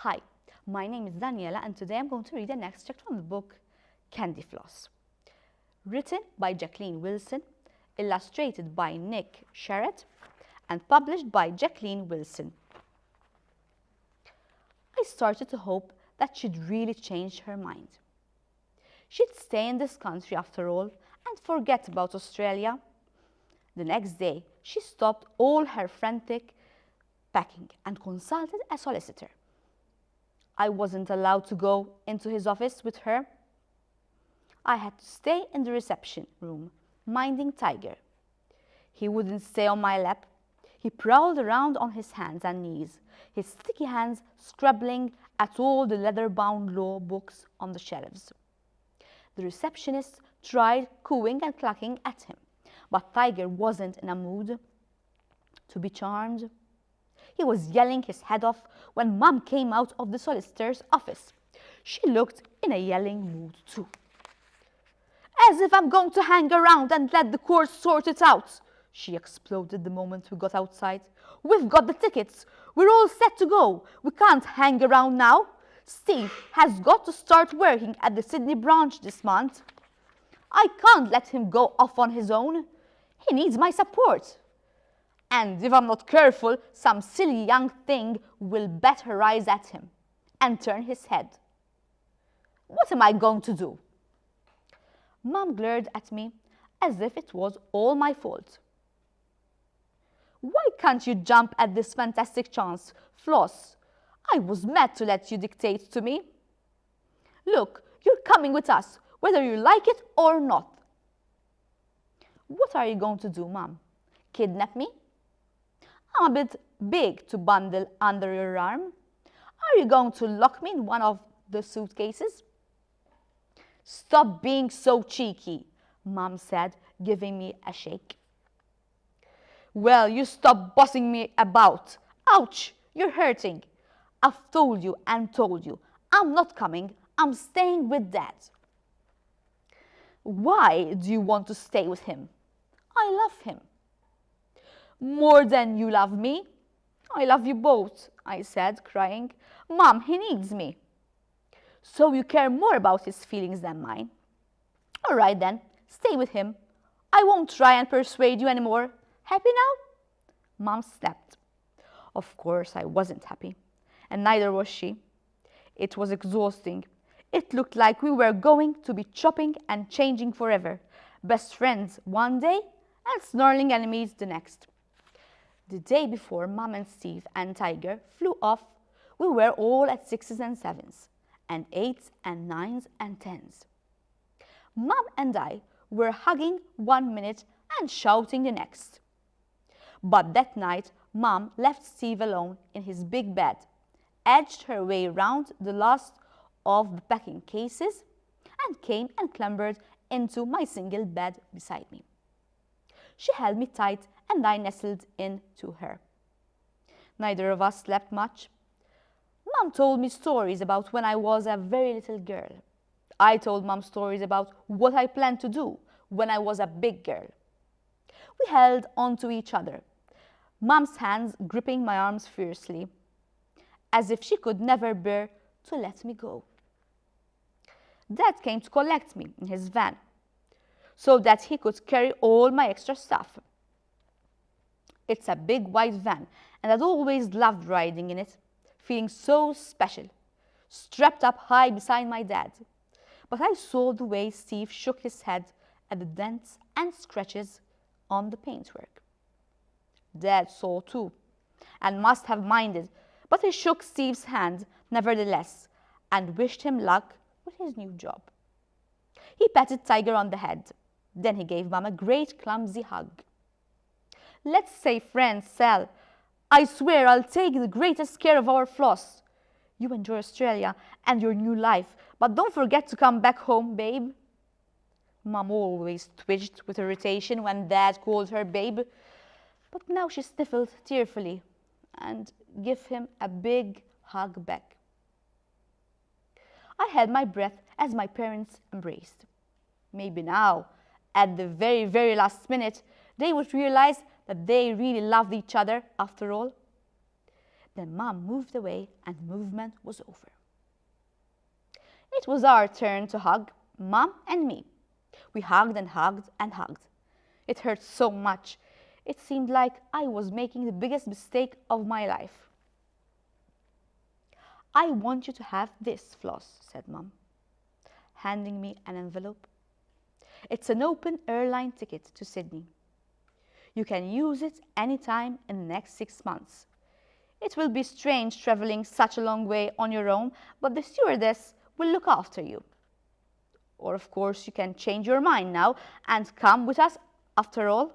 Hi, my name is Daniela and today I'm going to read an extract from the book Candy Floss. Written by Jacqueline Wilson, illustrated by Nick Sherratt, and published by Jacqueline Wilson. I started to hope that she'd really changed her mind. She'd stay in this country after all and forget about Australia. The next day, she stopped all her frantic packing and consulted a solicitor. I wasn't allowed to go into his office with her. I had to stay in the reception room, minding Tiger. He wouldn't stay on my lap. He prowled around on his hands and knees, his sticky hands scrabbling at all the leather-bound law books on the shelves. The receptionist tried cooing and clucking at him, but Tiger wasn't in a mood to be charmed. He was yelling his head off when Mum came out of the solicitor's office. She looked in a yelling mood too. "As if I'm going to hang around and let the court sort it out," she exploded the moment we got outside. "We've got the tickets. We're all set to go. We can't hang around now. Steve has got to start working at the Sydney branch this month. I can't let him go off on his own. He needs my support. And if I'm not careful, some silly young thing will bet her eyes at him and turn his head. What am I going to do?" Mum glared at me as if it was all my fault. "Why can't you jump at this fantastic chance, Floss? I was mad to let you dictate to me. Look, you're coming with us, whether you like it or not." "What are you going to do, Mum? Kidnap me? I'm a bit big to bundle under your arm. Are you going to lock me in one of the suitcases?" "Stop being so cheeky," Mum said, giving me a shake. "Well, you stop bossing me about. Ouch, you're hurting. I've told you and told you. I'm not coming. I'm staying with Dad." "Why do you want to stay with him?" "I love him." "More than you love me?" "I love you both," I said, crying. "Mum, he needs me." "So you care more about his feelings than mine? All right then, stay with him. I won't try and persuade you anymore. Happy now?" Mum snapped. Of course I wasn't happy, and neither was she. It was exhausting. It looked like we were going to be chopping and changing forever, best friends one day and snarling enemies the next. The day before Mum and Steve and Tiger flew off, we were all at 6s and 7s, and 8s and 9s and 10s. Mum and I were hugging one minute and shouting the next. But that night, Mum left Steve alone in his big bed, edged her way round the last of the packing cases, and came and clambered into my single bed beside me. She held me tight and I nestled into her. Neither of us slept much. Mum told me stories about when I was a very little girl. I told Mum stories about what I planned to do when I was a big girl. We held on to each other, Mum's hands gripping my arms fiercely, as if she could never bear to let me go. Dad came to collect me in his van, so that he could carry all my extra stuff. It's a big white van, and I'd always loved riding in it, feeling so special, strapped up high beside my dad. But I saw the way Steve shook his head at the dents and scratches on the paintwork. Dad saw too, and must have minded, but he shook Steve's hand nevertheless, and wished him luck with his new job. He patted Tiger on the head. Then he gave Mum a great clumsy hug. "Let's stay friends, Sal. I swear I'll take the greatest care of our Floss. You enjoy Australia and your new life, but don't forget to come back home, babe." Mum always twitched with irritation when Dad called her babe, but now she sniffled tearfully and gave him a big hug back. I held my breath as my parents embraced. Maybe now, at the very, very last minute, they would realize that they really loved each other after all. Then Mum moved away and the movement was over. It was our turn to hug, Mum and me. We hugged and hugged and hugged. It hurt so much. It seemed like I was making the biggest mistake of my life. I want you to have this, Floss, said Mum, handing me an envelope. It's an open airline ticket to Sydney. You can use it anytime in the next 6 months. It will be strange traveling such a long way on your own, but the stewardess will look after you. Or, of course, you can change your mind now and come with us after all.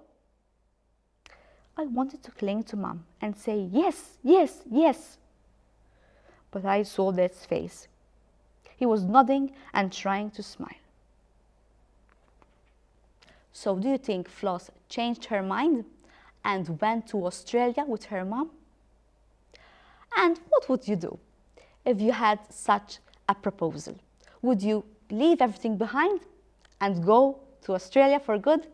I wanted to cling to Mum and say yes, yes, yes. But I saw Dad's face. He was nodding and trying to smile. So do you think Floss changed her mind and went to Australia with her mum? And what would you do if you had such a proposal? Would you leave everything behind and go to Australia for good?